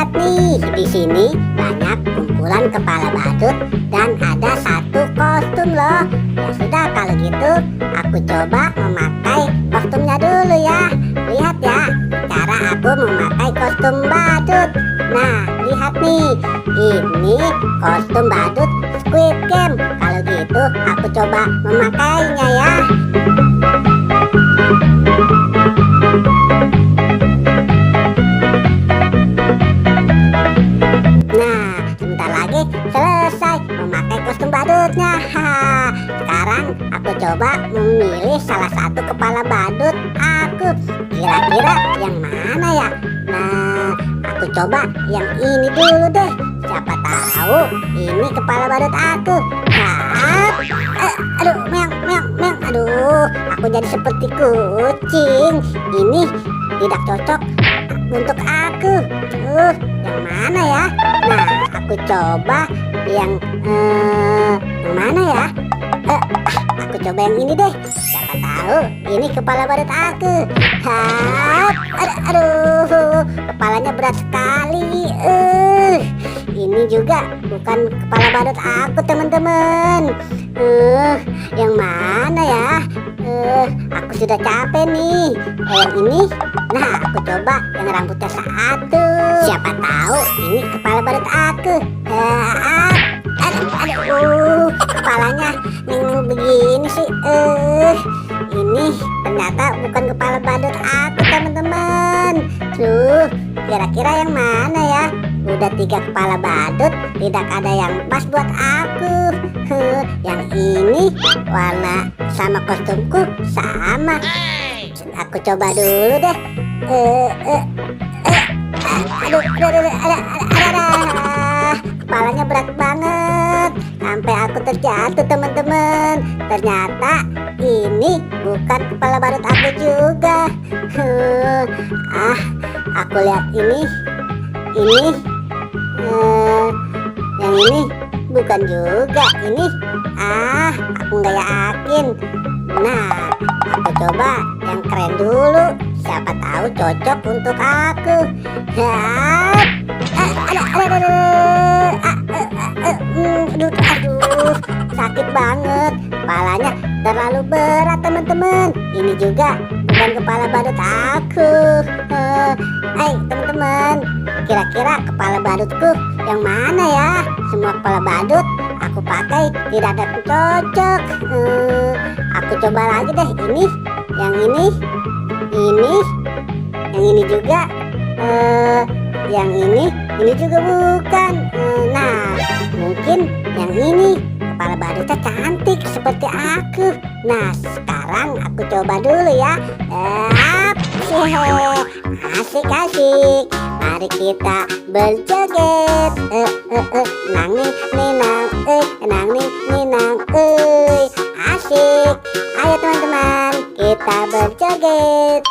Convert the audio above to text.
lihat nih, di sini banyak kumpulan kepala badut dan ada satu kostum loh. Ya sudah, kalau gitu aku coba memakai kostumnya dulu ya. Lihat ya, cara aku memakai kostum badut. Nah, lihat nih, ini kostum badut Squid Game. Kalau gitu aku coba memakainya ya. Nah, sebentar lagi selesai memakai kostum badutnya. Sekarang aku coba memilih salah satu kepala badut aku. Kira-kira yang mana ya? Nah, aku coba yang ini dulu deh. Siapa tahu ini kepala badut aku. Aduh, meong, meong, meong. Aduh, aku jadi seperti kucing. Ini tidak cocok untuk aku. Yang mana ya? Nah, aku coba yang mana ya? Aku coba yang ini deh. Siapa tahu ini kepala badut aku. Aduh, kepalanya berat sekali. Ini juga bukan kepala badut aku, teman-teman. Yang mana ya? Aku sudah capek nih. Yang ini. Nah, aku coba yang rambutnya satu. Siapa tahu ini kepala badut aku. Aduh, kepalanya yang begini sih. Ini ternyata bukan kepala badut aku, teman-teman. Kira-kira yang mana ya? Udah 3 kepala badut, tidak ada yang pas buat aku. Yang ini warna sama kostumku sama. Aku coba dulu deh. Aduh, kepalanya berat banget sampai aku terjatuh, teman-teman. Ternyata ini bukan kepala badut aku juga. Aku lihat ini yang ini bukan juga. Ini aku nggak yakin. Nah, aku coba yang keren dulu. Siapa tahu cocok untuk aku. Aduh, sakit banget. Kepalanya terlalu berat, teman-teman. Ini juga bukan kepala badut aku. Teman-teman, kira-kira kepala badutku yang mana ya? Semua kepala badut aku pakai tidak ada yang cocok. Aku coba lagi deh. Ini, yang ini juga. Yang ini juga bukan. Nah, mungkin yang ini kepala badutnya cantik seperti aku. Nah, sekarang aku coba dulu ya. Asik-asik. Mari kita berjoget. Nang ning ninang, nang ning ninang, asik. Ayo teman-teman, kita berjoget.